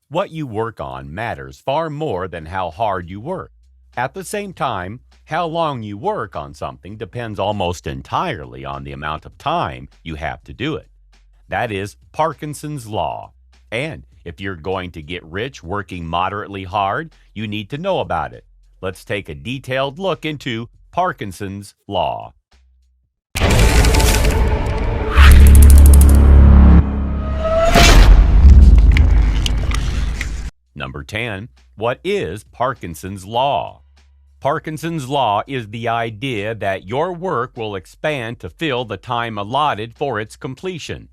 What you work on matters far more than how hard you work. At the same time, how long you work on something depends almost entirely on the amount of time you have to do it. That is Parkinson's law. And if you're going to get rich working moderately hard, you need to know about it. Let's take a detailed look into Parkinson's law. Number 10. What is Parkinson's law? Parkinson's law is the idea that your work will expand to fill the time allotted for its completion.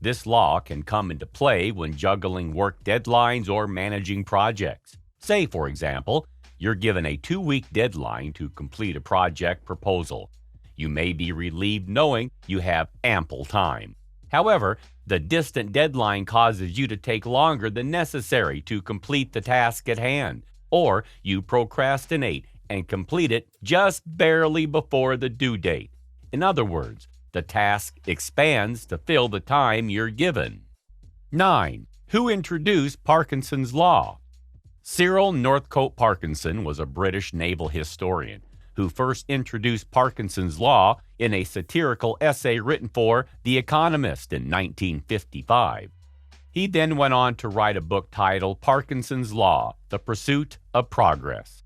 This law can come into play when juggling work deadlines or managing projects. Say, for example, you're given a 2-week deadline to complete a project proposal. You may be relieved knowing you have ample time. However, the distant deadline causes you to take longer than necessary to complete the task at hand, or you procrastinate and complete it just barely before the due date. In other words, the task expands to fill the time you're given. 9. Who introduced Parkinson's law? Cyril Northcote Parkinson was a British naval historian who first introduced Parkinson's law in a satirical essay written for The Economist in 1955. He then went on to write a book titled Parkinson's Law: The Pursuit of Progress.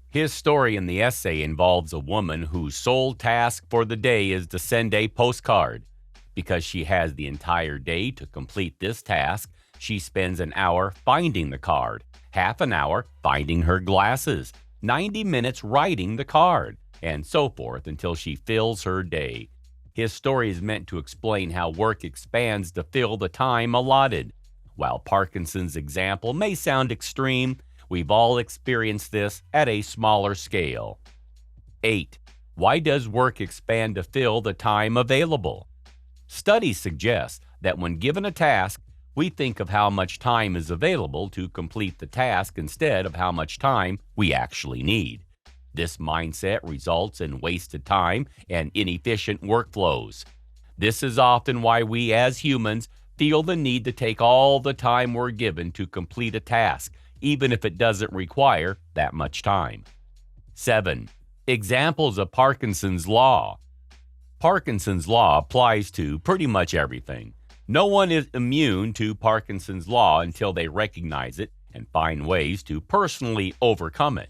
His story in the essay involves a woman whose sole task for the day is to send a postcard. Because she has the entire day to complete this task, she spends an hour finding the card, half an hour finding her glasses, 90 minutes writing the card, and so forth until she fills her day. His story is meant to explain how work expands to fill the time allotted. While Parkinson's example may sound extreme, we've all experienced this at a smaller scale. 8. Why does work expand to fill the time available? Studies suggest that when given a task, we think of how much time is available to complete the task instead of how much time we actually need. This mindset results in wasted time and inefficient workflows. This is often why we as humans feel the need to take all the time we're given to complete a task, even if it doesn't require that much time. 7. Examples of Parkinson's law. Parkinson's law applies to pretty much everything. No one is immune to Parkinson's law until they recognize it and find ways to personally overcome it.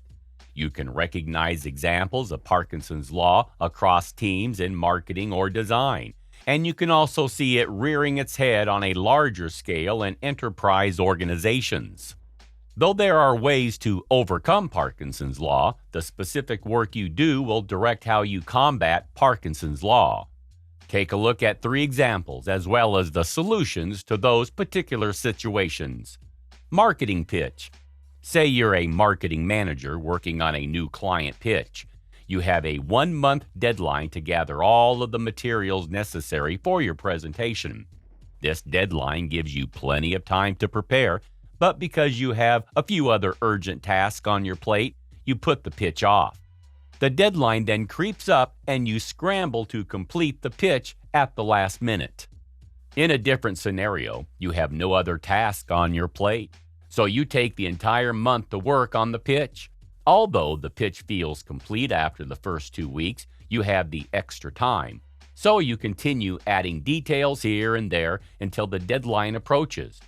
You can recognize examples of Parkinson's law across teams in marketing or design, and you can also see it rearing its head on a larger scale in enterprise organizations. Though there are ways to overcome Parkinson's law, the specific work you do will direct how you combat Parkinson's law. Take a look at 3 examples as well as the solutions to those particular situations. Marketing pitch. Say you're a marketing manager working on a new client pitch. You have a 1-month deadline to gather all of the materials necessary for your presentation. This deadline gives you plenty of time to prepare, but because you have a few other urgent tasks on your plate, you put the pitch off. The deadline then creeps up and you scramble to complete the pitch at the last minute. In a different scenario, you have no other task on your plate, so you take the entire month to work on the pitch. Although the pitch feels complete after the first 2 weeks, you have the extra time, so you continue adding details here and there until the deadline approaches.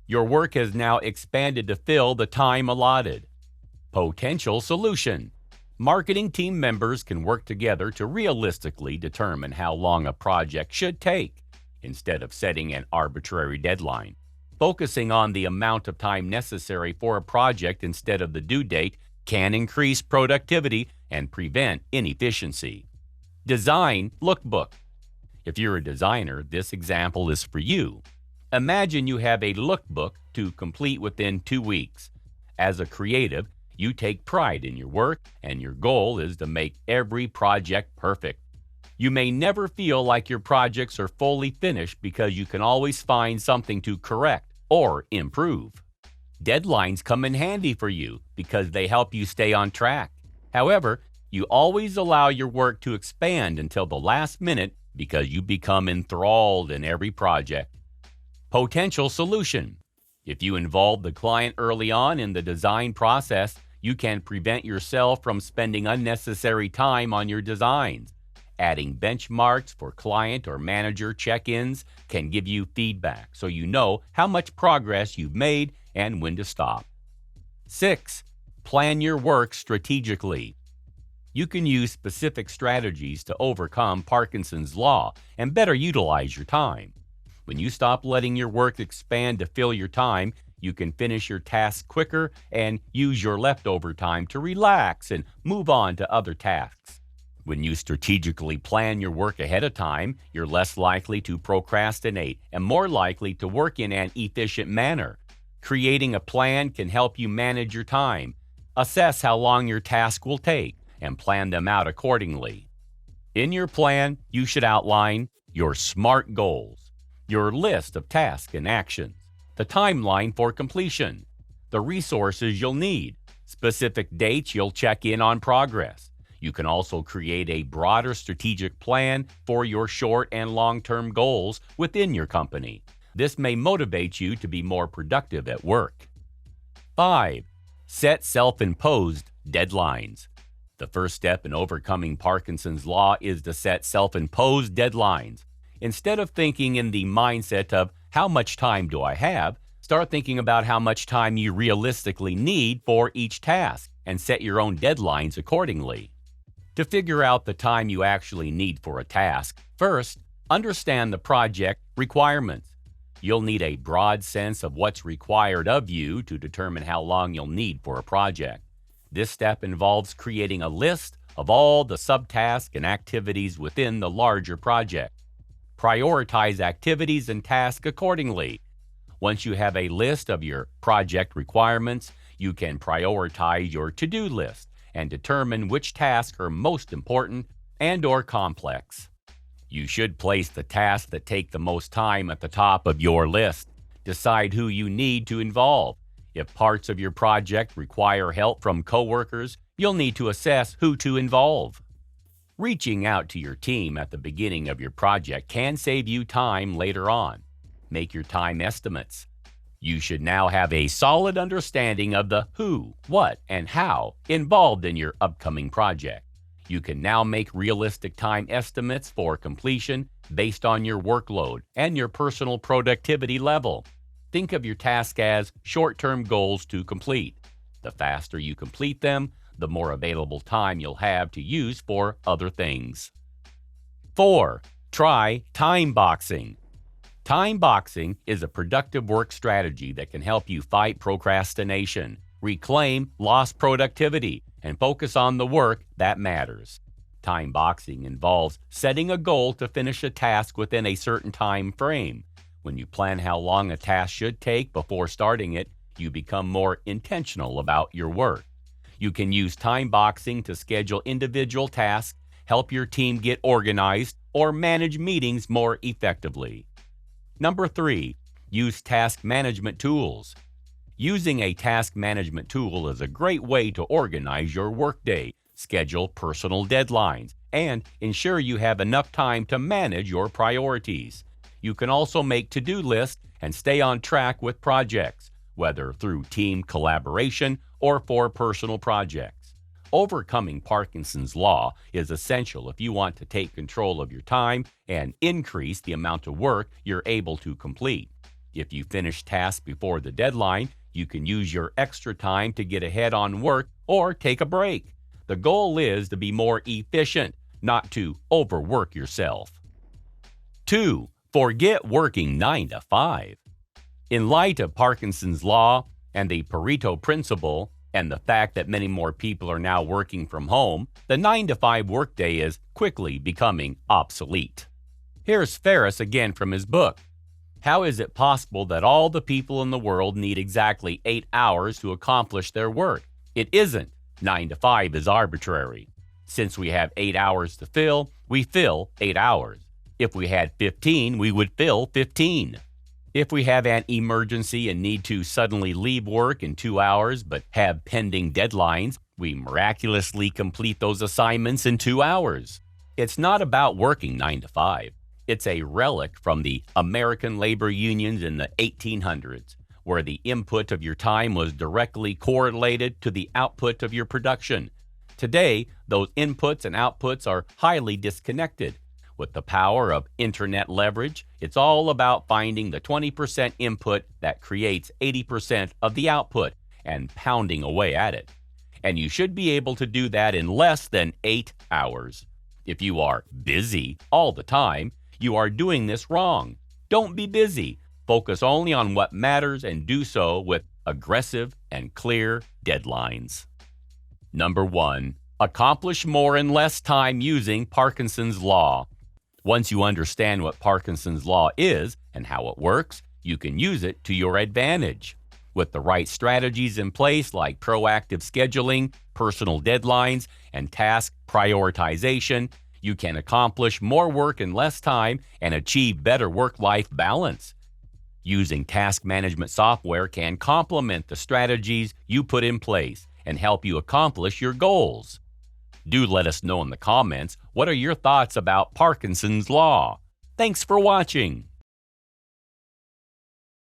Your work has now expanded to fill the time allotted. Potential solution. Marketing team members can work together to realistically determine how long a project should take, instead of setting an arbitrary deadline. Focusing on the amount of time necessary for a project instead of the due date can increase productivity and prevent inefficiency. Design lookbook. If you're a designer, this example is for you. Imagine you have a lookbook to complete within 2 weeks. As a creative, you take pride in your work, and your goal is to make every project perfect. You may never feel like your projects are fully finished because you can always find something to correct or improve. Deadlines come in handy for you because they help you stay on track. However, you always allow your work to expand until the last minute because you become enthralled in every project. Potential solution. If you involve the client early on in the design process, you can prevent yourself from spending unnecessary time on your designs. Adding benchmarks for client or manager check-ins can give you feedback so you know how much progress you've made and when to stop. 6. Plan your work strategically. You can use specific strategies to overcome Parkinson's law and better utilize your time. When you stop letting your work expand to fill your time, you can finish your tasks quicker and use your leftover time to relax and move on to other tasks. When you strategically plan your work ahead of time, you're less likely to procrastinate and more likely to work in an efficient manner. Creating a plan can help you manage your time, assess how long your task will take, and plan them out accordingly. In your plan, you should outline your SMART goals, your list of tasks and actions, the timeline for completion, the resources you'll need, specific dates you'll check in on progress. You can also create a broader strategic plan for your short and long-term goals within your company. This may motivate you to be more productive at work. 5. Set self-imposed deadlines. The first step in overcoming Parkinson's law is to set self-imposed deadlines. Instead of thinking in the mindset of how much time do I have, start thinking about how much time you realistically need for each task and set your own deadlines accordingly. To figure out the time you actually need for a task, first, understand the project requirements. You'll need a broad sense of what's required of you to determine how long you'll need for a project. This step involves creating a list of all the subtasks and activities within the larger project. Prioritize activities and tasks accordingly. Once you have a list of your project requirements, you can prioritize your to-do list and determine which tasks are most important and/or complex. You should place the tasks that take the most time at the top of your list. Decide who you need to involve. If parts of your project require help from coworkers, you'll need to assess who to involve. Reaching out to your team at the beginning of your project can save you time later on. Make your time estimates. You should now have a solid understanding of the who, what, and how involved in your upcoming project. You can now make realistic time estimates for completion based on your workload and your personal productivity level. Think of your task as short-term goals to complete. The faster you complete them, the more available time you'll have to use for other things. 4. Try time boxing. Time boxing is a productive work strategy that can help you fight procrastination, reclaim lost productivity, and focus on the work that matters. Time boxing involves setting a goal to finish a task within a certain time frame. When you plan how long a task should take before starting it, you become more intentional about your work. You can use time boxing to schedule individual tasks, help your team get organized, or manage meetings more effectively. Number 3, use task management tools. Using a task management tool is a great way to organize your workday, schedule personal deadlines, and ensure you have enough time to manage your priorities. You can also make to-do lists and stay on track with projects, whether through team collaboration or for personal projects. Overcoming Parkinson's law is essential if you want to take control of your time and increase the amount of work you're able to complete. If you finish tasks before the deadline, you can use your extra time to get ahead on work or take a break. The goal is to be more efficient, not to overwork yourself. 2. Forget working 9 to 5. In light of Parkinson's law and the Pareto principle, and the fact that many more people are now working from home, the 9 to 5 workday is quickly becoming obsolete. Here's Ferris again from his book. How is it possible that all the people in the world need exactly 8 hours to accomplish their work? It isn't. 9 to 5 is arbitrary. Since we have 8 hours to fill, we fill 8 hours. If we had 15, we would fill 15. If we have an emergency and need to suddenly leave work in 2 hours but have pending deadlines, we miraculously complete those assignments in 2 hours. It's not about working 9 to 5. It's a relic from the American labor unions in the 1800s, where the input of your time was directly correlated to the output of your production. Today, those inputs and outputs are highly disconnected. With the power of internet leverage, it's all about finding the 20% input that creates 80% of the output and pounding away at it. And you should be able to do that in less than 8 hours. If you are busy all the time, you are doing this wrong. Don't be busy. Focus only on what matters and do so with aggressive and clear deadlines. Number 1. Accomplish more in less time using Parkinson's Law. Once you understand what Parkinson's Law is and how it works, you can use it to your advantage. With the right strategies in place like proactive scheduling, personal deadlines, and task prioritization, you can accomplish more work in less time and achieve better work-life balance. Using task management software can complement the strategies you put in place and help you accomplish your goals. Do let us know in the comments what are your thoughts about Parkinson's Law. Thanks for watching.